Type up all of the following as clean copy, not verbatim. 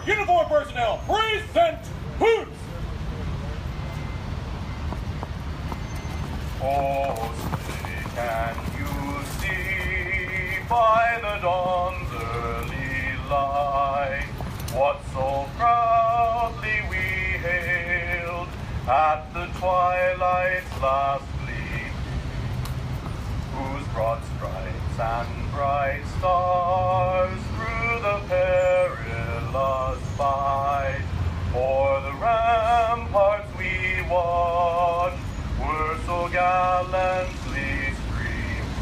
uniformed personnel, present boots! Oh, say, can you see by the dawn's early light what so proudly we hailed at the twilight's last gleam, whose broad stripes and bright stars through the perilous fight o'er the ramparts we watched were so gallantly streamed,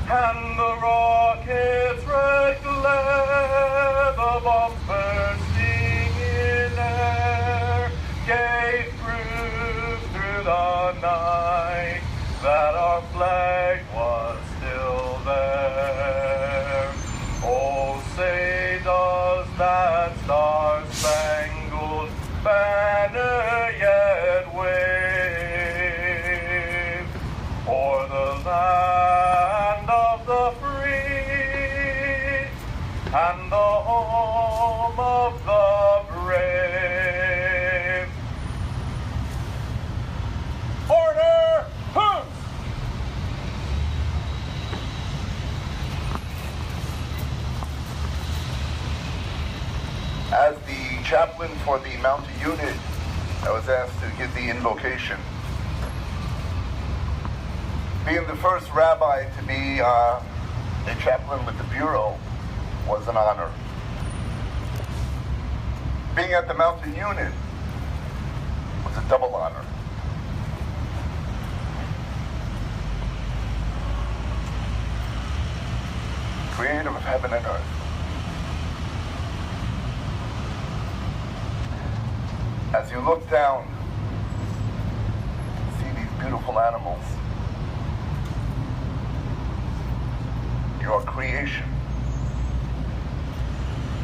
and the rocket's red glare, the bombs bursting in air, gave proof through the night that our flag was still there. Oh, say does that star-spangled banner yet wave o'er the land of the free and the home of the brave? Order, hoops! As the chaplain for the mounted unit, I was asked to give the invocation. Being the first rabbi to be a chaplain with the Bureau was an honor. Being at the mounted unit was a double honor. Creator of heaven and earth, as you look down, see these beautiful animals, your creation,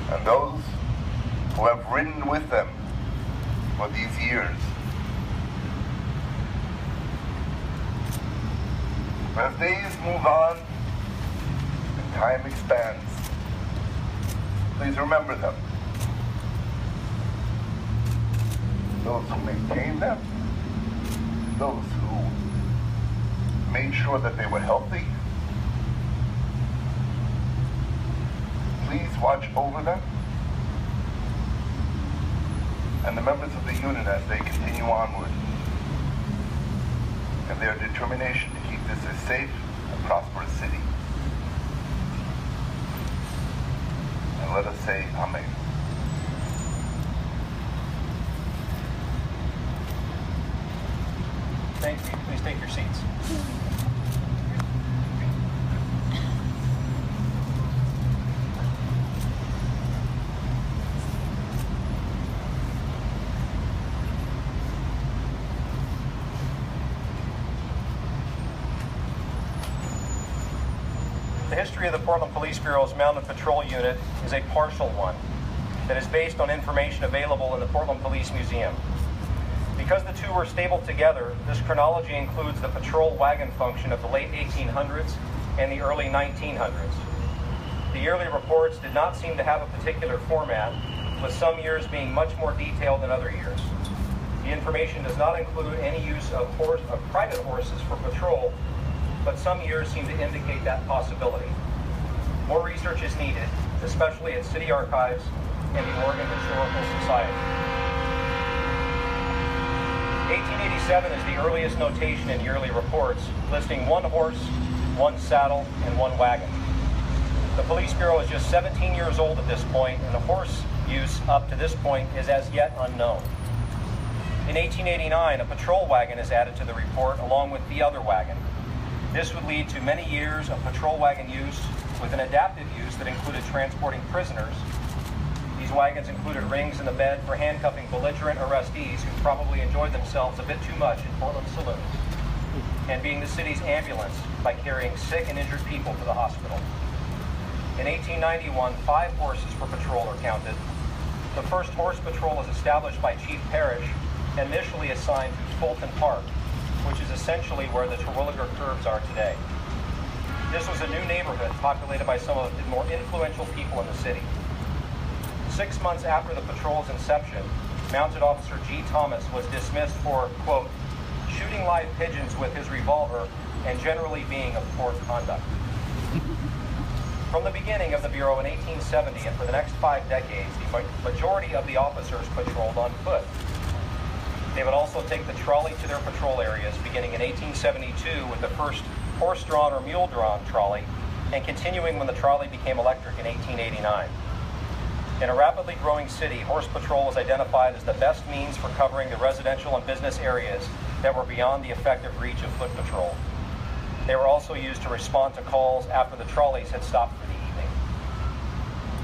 and those who have ridden with them for these years. As days move on and time expands, please remember them. Those who maintained them, those who made sure that they were healthy. Please watch over them and the members of the unit as they continue onward and their determination to keep this a safe and prosperous city. And let us say Amen. Thank you. Please take your seats. The history of the Portland Police Bureau's Mounted Patrol Unit is a partial one that is based on information available in the Portland Police Museum. Because the two were stapled together, this chronology includes the patrol wagon function of the late 1800s and the early 1900s. The yearly reports did not seem to have a particular format, with some years being much more detailed than other years. The information does not include any use of private horses for patrol, but some years seem to indicate that possibility. More research is needed, especially at City Archives and the Oregon Historical Society. 1887 is the earliest notation in yearly reports, listing one horse, one saddle, and one wagon. The Police Bureau is just 17 years old at this point, and the horse use up to this point is as yet unknown. In 1889, a patrol wagon is added to the report along with the other wagon. This would lead to many years of patrol wagon use with an adaptive use that included transporting prisoners. These wagons included rings in the bed for handcuffing belligerent arrestees who probably enjoyed themselves a bit too much in Portland saloons, and being the city's ambulance by carrying sick and injured people to the hospital. In 1891, 5 horses for patrol are counted. The first horse patrol was established by Chief Parrish, initially assigned to Fulton Park, which is essentially where the Terwilliger Curves are today. This was a new neighborhood populated by some of the more influential people in the city. 6 months after the patrol's inception, Mounted Officer G. Thomas was dismissed for, quote, shooting live pigeons with his revolver and generally being of poor conduct. From the beginning of the Bureau in 1870 and for the next 5 decades, the majority of the officers patrolled on foot. They would also take the trolley to their patrol areas, beginning in 1872 with the first horse-drawn or mule-drawn trolley, and continuing when the trolley became electric in 1889. In a rapidly growing city, horse patrol was identified as the best means for covering the residential and business areas that were beyond the effective reach of foot patrol. They were also used to respond to calls after the trolleys had stopped for the evening.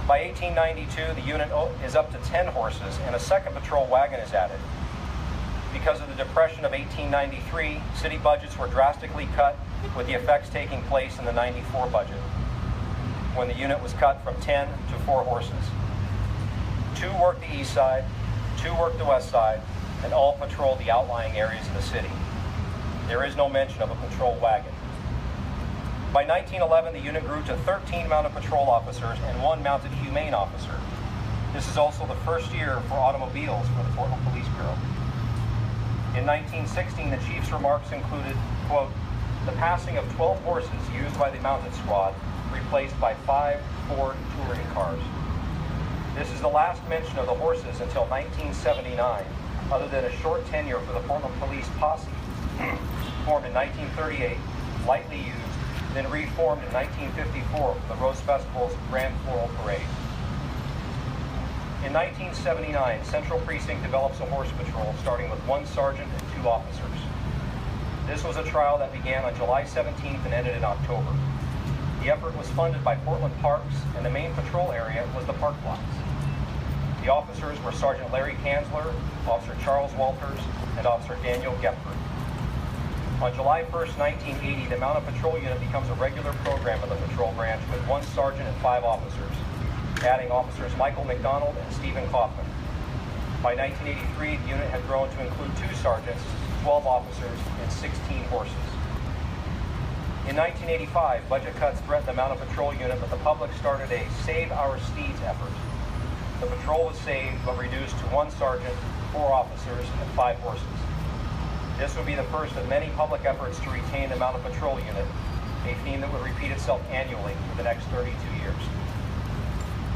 By 1892, the unit is up to 10 horses and a second patrol wagon is added. Because of the Depression of 1893, city budgets were drastically cut, with the effects taking place in the 94 budget, when the unit was cut from 10 to 4 horses. 2 worked the east side, 2 worked the west side, and all patrolled the outlying areas of the city. There is no mention of a patrol wagon. By 1911, the unit grew to 13 mounted patrol officers and 1 mounted humane officer. This is also the first year for automobiles for the Portland Police Bureau. In 1916, the chief's remarks included, quote, the passing of 12 horses used by the mounted squad, replaced by 5 Ford touring cars. This is the last mention of the horses until 1979, other than a short tenure for the Portland Police Posse, formed in 1938, lightly used, then reformed in 1954 for the Rose Festival's Grand Floral Parade. In 1979, Central Precinct develops a horse patrol starting with 1 sergeant and 2 officers. This was a trial that began on July 17th and ended in October. The effort was funded by Portland Parks, and the main patrol area was the park blocks. The officers were Sergeant Larry Kanzler, Officer Charles Walters, and Officer Daniel Gepford. On July 1st, 1980, the Mounted Patrol Unit becomes a regular program of the patrol branch with 1 sergeant and 5 officers, adding officers Michael McDonald and Stephen Kaufman. By 1983, the unit had grown to include 2 sergeants, 12 officers, and 16 horses. In 1985, budget cuts threatened the Mounted Patrol Unit, but the public started a Save Our Steeds effort. The patrol was saved, but reduced to 1 sergeant, 4 officers, and 5 horses. This would be the first of many public efforts to retain the Mounted Patrol Unit, a theme that would repeat itself annually for the next 32 years.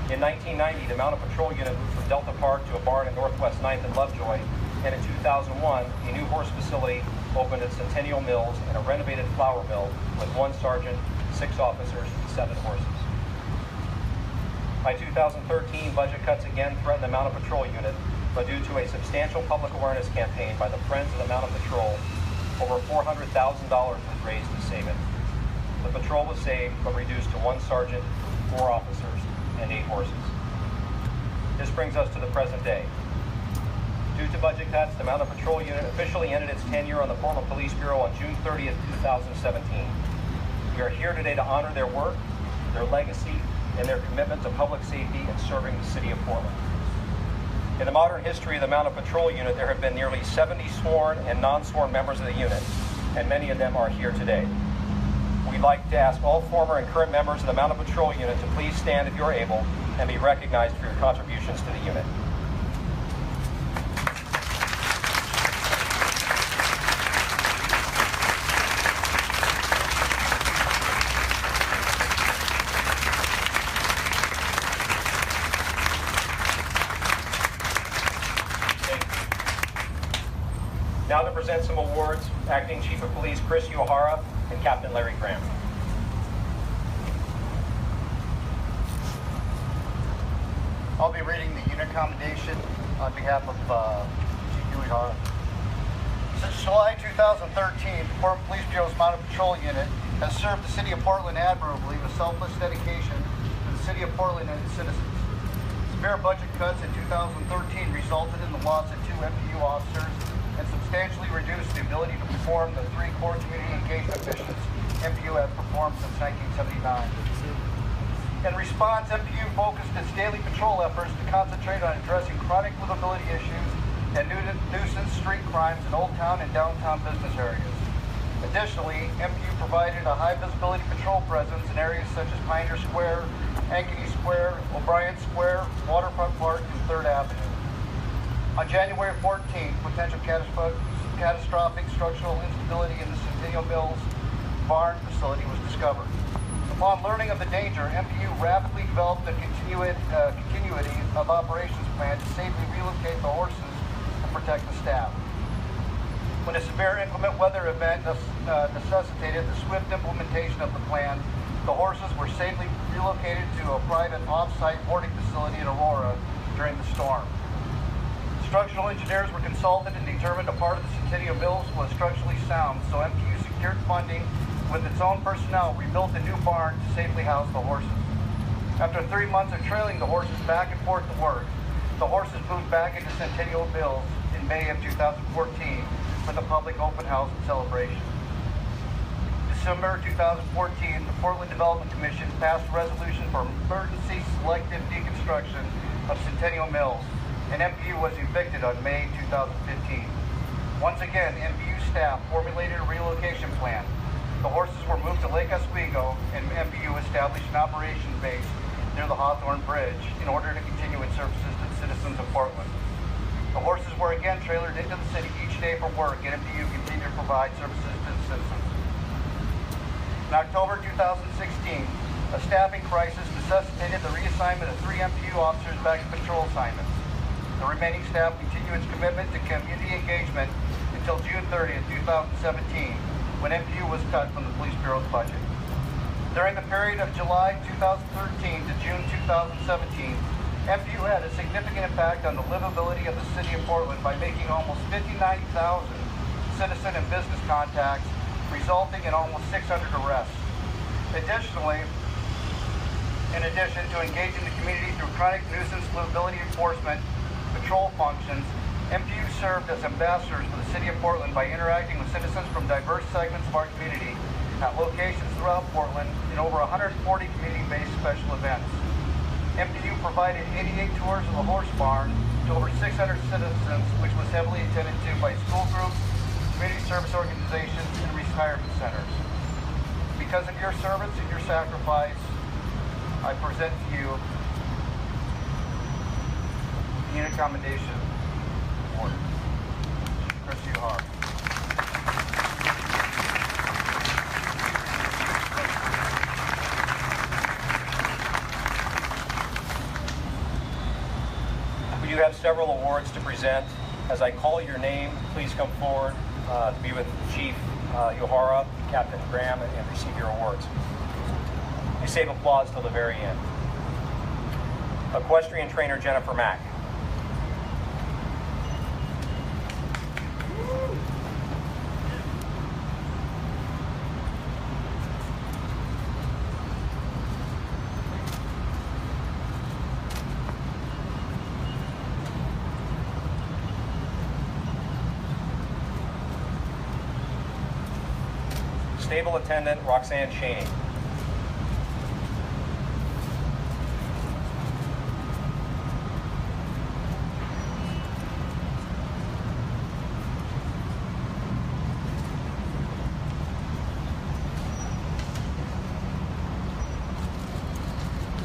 In 1990, the Mounted Patrol Unit moved from Delta Park to a barn at Northwest 9th and Lovejoy, and in 2001, a new horse facility opened at Centennial Mills and a renovated flour mill with 1 sergeant, 6 officers, and 7 horses. By 2013, budget cuts again threatened the Mounted Patrol Unit, but due to a substantial public awareness campaign by the Friends of the Mounted Patrol, over $400,000 was raised to save it. The patrol was saved, but reduced to 1 sergeant, 4 officers, and 8 horses. This brings us to the present day. Due to budget cuts, the Mounted Patrol Unit officially ended its tenure on the Portland Police Bureau on June 30th, 2017. We are here today to honor their work, their legacy, and their commitment to public safety and serving the city of Portland. In the modern history of the Mounted Patrol Unit, there have been nearly 70 sworn and non-sworn members of the unit, and many of them are here today. We'd like to ask all former and current members of the Mounted Patrol Unit to please stand if you're able and be recognized for your contributions to the unit. Now to present some awards, Acting Chief of Police Chris Uehara and Captain Larry Graham. I'll be reading the unit commendation on behalf of Chief Uehara. Since July 2013, the Portland Police Bureau's Mounted Patrol Unit has served the City of Portland admirably with selfless dedication to the City of Portland and its citizens. Severe budget cuts in 2013 resulted in the loss of 2 MPU officers and substantially reduced the ability to perform the 3 core community engagement missions MPU has performed since 1979. In response, MPU focused its daily patrol efforts to concentrate on addressing chronic livability issues and nuisance street crimes in Old Town and downtown business areas. Additionally, MPU provided a high visibility patrol presence in areas such as Pioneer Square, Ankeny Square, O'Brien Square, Waterfront Park, 3rd Avenue. On January 14th, potential catastrophic structural instability in the Centennial Mills barn facility was discovered. Upon learning of the danger, MPU rapidly developed a continuity of operations plan to safely relocate the horses and protect the staff. When a severe inclement weather event necessitated the swift implementation of the plan, the horses were safely relocated to a private off-site boarding facility in Aurora during the storm. Structural engineers were consulted and determined a part of the Centennial Mills was structurally sound, so MPU secured funding with its own personnel, rebuilt a new barn to safely house the horses. After 3 months of trailing the horses back and forth to work, the horses moved back into Centennial Mills in May of 2014 for the public open house and celebration. December 2014, the Portland Development Commission passed a resolution for emergency selective deconstruction of Centennial Mills, and MPU was evicted on May 2015. Once again, MPU staff formulated a relocation plan. The horses were moved to Lake Oswego, and MPU established an operations base near the Hawthorne Bridge in order to continue its services to the citizens of Portland. The horses were again trailered into the city each day for work, and MPU continued to provide services to the citizens. In October 2016, a staffing crisis necessitated the reassignment of 3 MPU officers back to patrol assignments. The remaining staff continued its commitment to community engagement until June 30th, 2017, when MPU was cut from the Police Bureau's budget. During the period of July 2013 to June 2017, MPU had a significant impact on the livability of the city of Portland by making almost 59,000 citizen and business contacts, resulting in almost 600 arrests. Additionally, in addition to engaging the community through chronic nuisance livability enforcement patrol functions, MPU served as ambassadors for the City of Portland by interacting with citizens from diverse segments of our community at locations throughout Portland in over 140 community-based special events. MPU provided 88 tours of the horse barn to over 600 citizens, which was heavily attended to by school groups, community service organizations, and retirement centers. Because of your service and your sacrifice, I present to you the Unit Commendation Award. Christy Hart. We do have several awards to present. As I call your name, please come forward to be with Chief Yohara, Captain Graham, and receive your awards. We save applause till the very end. Equestrian trainer Jennifer Mack. Stable attendant Roxanne Shaney.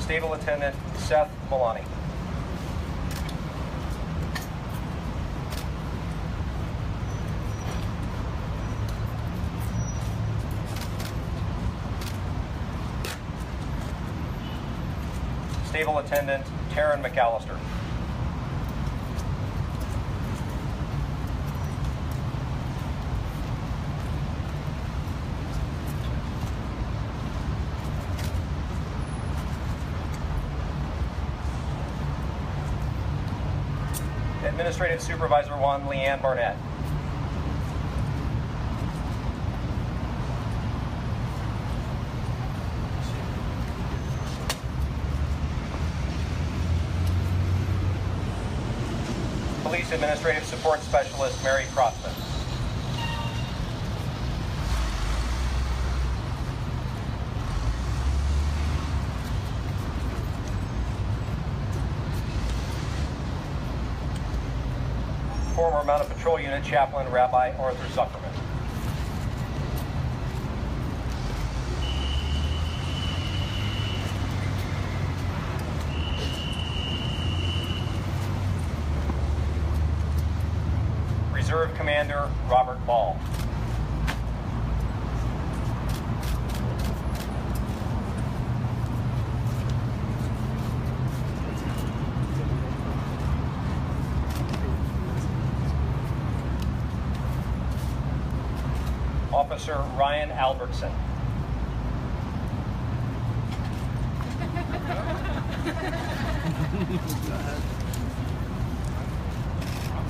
Stable attendant Seth Milani. Stable attendant Taryn McAllister. Administrative Supervisor 1, Leanne Barnett. Police Administrative Support Specialist Mary Crossman. Former Mounted Patrol Unit Chaplain Rabbi Arthur Zuckerman. Reserve Commander Robert Ball. Officer Ryan Albertson.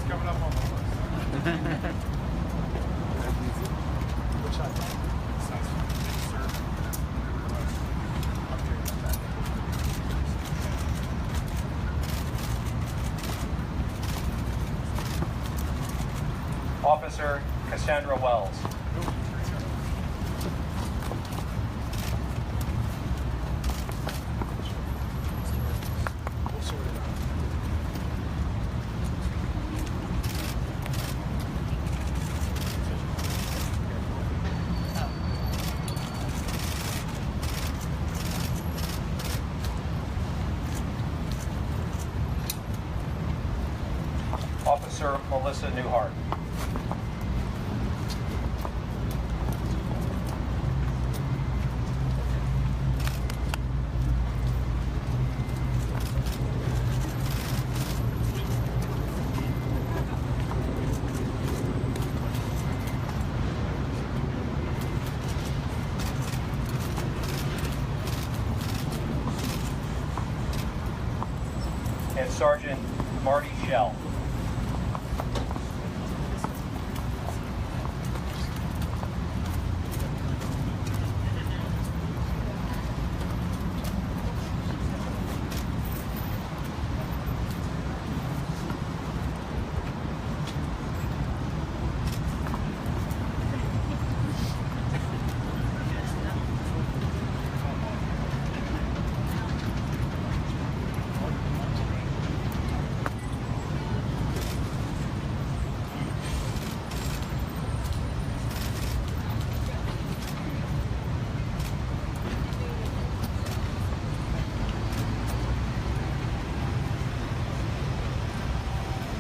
Coming up on the list. Which I like. Sounds sir. Officer Cassandra Wells. Officer Melissa Newhart. And Sergeant Marty Shell.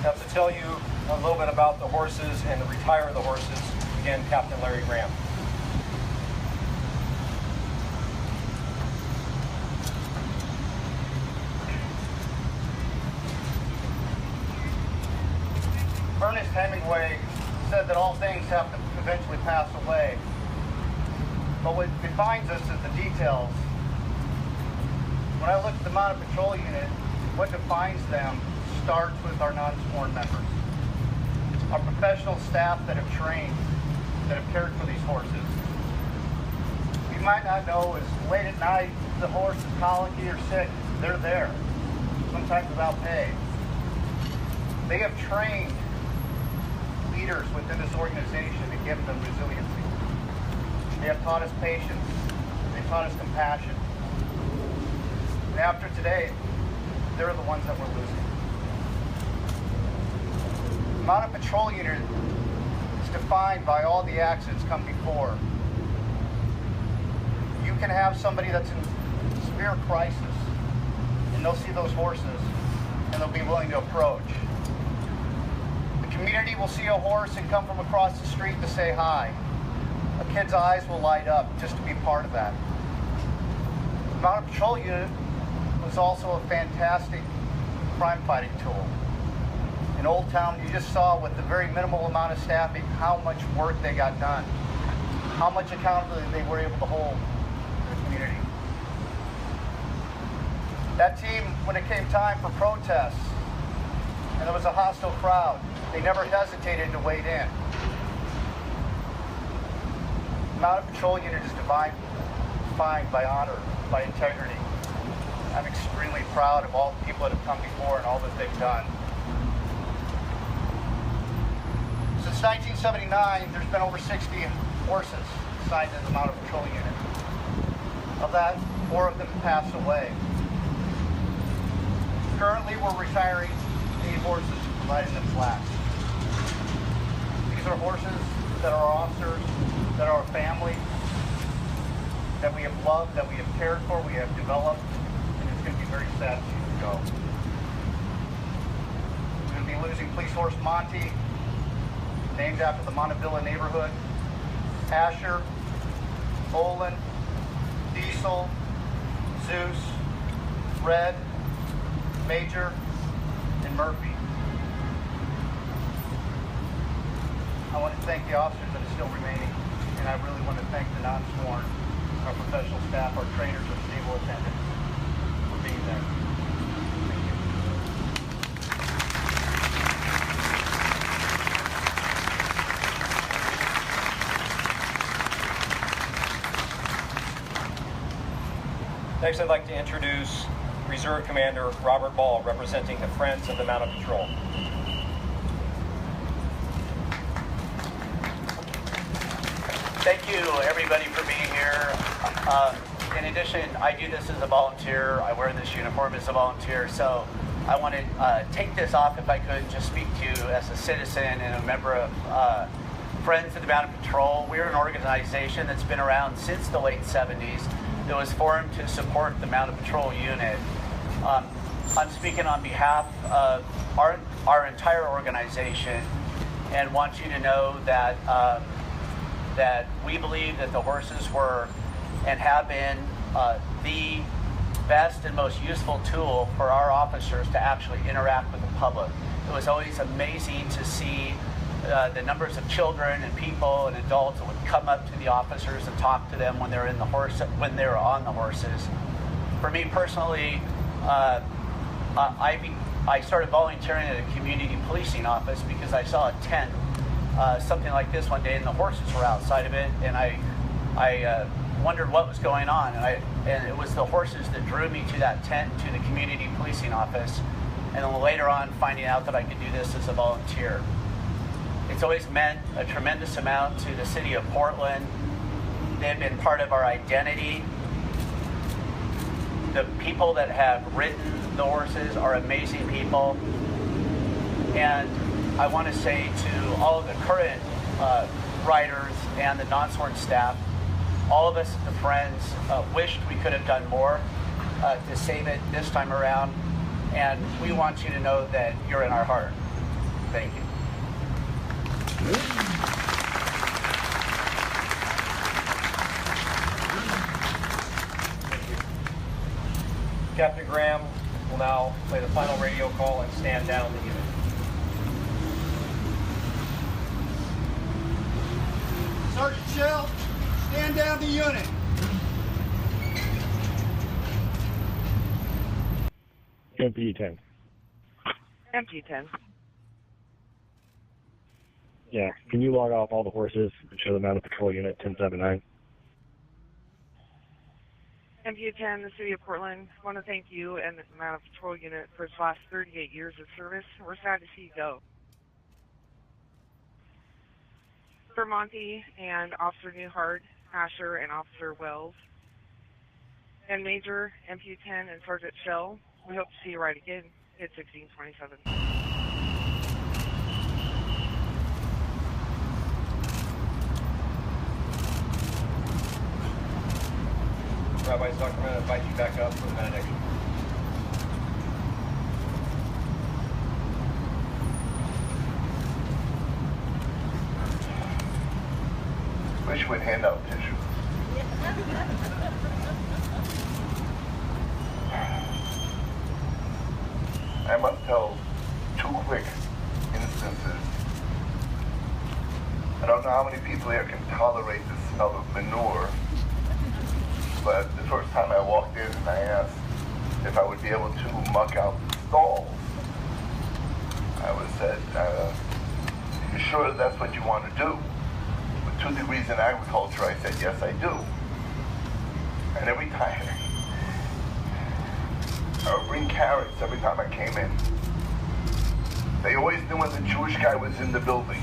Now, to tell you a little bit about the horses and the retire of the horses, again, Captain Larry Graham. Ernest Hemingway said that all things have to eventually pass away. But what defines us is the details. When I look at the Mounted Patrol Unit, what defines them starts with our non-sworn members. Our professional staff that have trained, that have cared for these horses. You might not know is late at night, the horse is colicky or sick, they're there, sometimes without pay. They have trained leaders within this organization to give them resiliency. They have taught us patience. They've taught us compassion. And after today, they're the ones that we're losing. The Mounted Patrol Unit is defined by all the accidents come before. You can have somebody that's in severe crisis, and they'll see those horses, and they'll be willing to approach. The community will see a horse and come from across the street to say hi. A kid's eyes will light up just to be part of that. The Mounted Patrol Unit was also a fantastic crime fighting tool. In Old Town, you just saw with the very minimal amount of staffing how much work they got done, how much accountability they were able to hold in the community. That team, when it came time for protests and there was a hostile crowd, they never hesitated to wade in. The Mounted Patrol Unit is defined by honor, by integrity. I'm extremely proud of all the people that have come before and all that they've done. Since 1979, there's been over 60 horses assigned to the Mounted Patrol Unit. Of that, 4 of them passed away. Currently, we're retiring 8 horses and providing them plaques. These are horses that are our officers, that are our family, that we have loved, that we have cared for, we have developed, and it's going to be very sad to see them go. We're going to be losing Police Horse Monty, named after the Montevilla neighborhood: Asher, Olin, Diesel, Zeus, Red, Major, and Murphy. I want to thank the officers that are still remaining, and I really want to thank the non-sworn, our professional staff, our trainers, our stable attendants for being there. Thank you. Next, I'd like to introduce Reserve Commander Robert Ball, representing the Friends of the Mounted Patrol. Thank you, everybody, for being here. In addition, I do this as a volunteer. I wear this uniform as a volunteer, so I want to take this off, if I could, and just speak to you as a citizen and a member of Friends of the Mounted Patrol. We're an organization that's been around since the late 70s that was formed to support the Mounted Patrol unit. I'm speaking on behalf of our entire organization and want you to know that that we believe that the horses were and have been the best and most useful tool for our officers to actually interact with the public. It was always amazing to see the numbers of children and people and adults that would come up to the officers and talk to them when they're in the when they're on the horses. For me personally, I started volunteering at a community policing office because I saw a tent, something like this one day, and the horses were outside of it, and I wondered what was going on, and it was the horses that drew me to that tent, to the community policing office, and then later on finding out that I could do this as a volunteer. It's always meant a tremendous amount to the city of Portland. They've been part of our identity. The people that have ridden the horses are amazing people. And I want to say to all of the current riders and the non-sworn staff, all of us at the Friends wished we could have done more to save it this time around. And we want you to know that you're in our heart. Thank you. Captain Graham will now play the final radio call and stand down the unit. Sergeant Shell, stand down the unit. MPU 10. MPU 10. Yeah, can you log off all the horses and show the Mounted Patrol Unit 1079? MPU 10, the City of Portland, I want to thank you and the Mounted Patrol Unit for its last 38 years of service. We're sad to see you go. For Monty and Officer Newhart, Asher, and Officer Wells, and Major, MPU 10, and Sergeant Shell, we hope to see you ride again at 1627. Rabbi Zuckerman, I invite you back up for the benediction. Wish we'd hand out tissue. I must tell two quick instances. I don't know how many people here can tolerate the smell of manure, but the first time I walked in and I asked if I would be able to muck out the stalls, I was said, you sure that's what you want to do? With 2 degrees in agriculture, I said, yes, I do. And every time, I would bring carrots every time I came in. They always knew when the Jewish guy was in the building.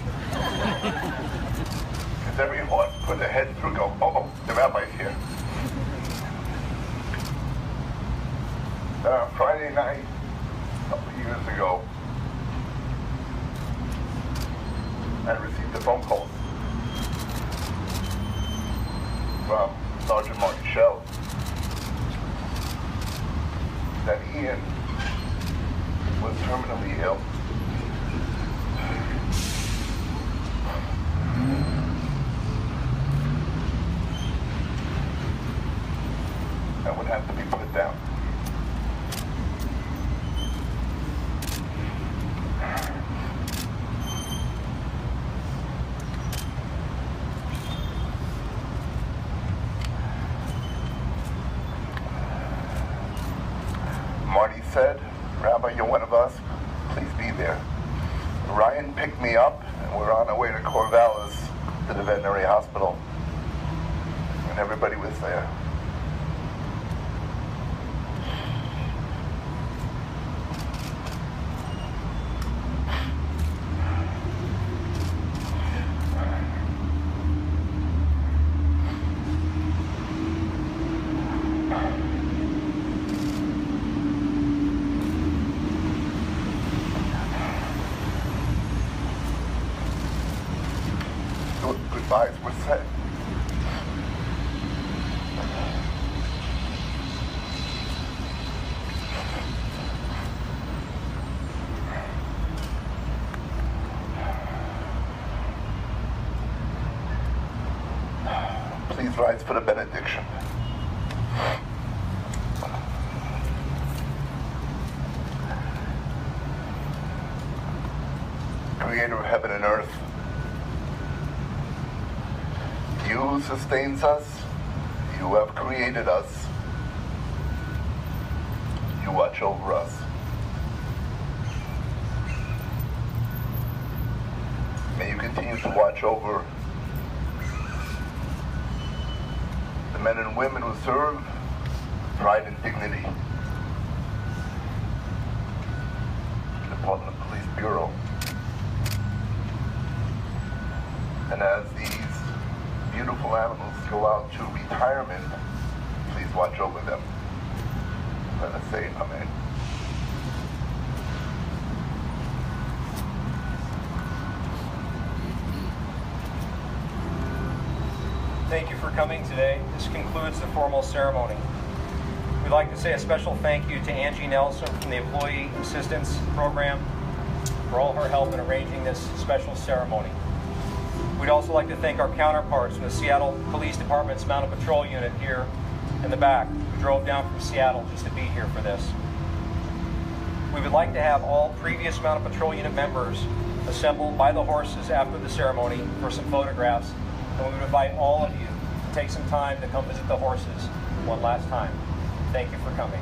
Because every horse put their head through and go, oh, the rabbi's here. Friday night, a couple of years ago, I received a phone call from Sergeant Martin Shell that Ian was terminally ill. Grandma, you're one of us. Please be there. Ryan picked me up, and we're on our way to Corvallis to the veterinary hospital. And everybody was there. Goodbyes were said. Please rise for the benediction. Creator of heaven and earth, you who sustains us, you have created us, you watch over us. May you continue to watch over the men and women who serve pride and dignity. The Portland Police Bureau. And as these beautiful animals go out to retirement, please watch over them. Let us say amen. Thank you for coming today. This concludes the formal ceremony. We'd like to say a special thank you to Angie Nelson from the Employee Assistance Program for all her help in arranging this special ceremony. We'd also like to thank our counterparts from the Seattle Police Department's Mounted Patrol Unit here in the back, who drove down from Seattle just to be here for this. We would like to have all previous Mounted Patrol Unit members assemble by the horses after the ceremony for some photographs, and we would invite all of you to take some time to come visit the horses one last time. Thank you for coming.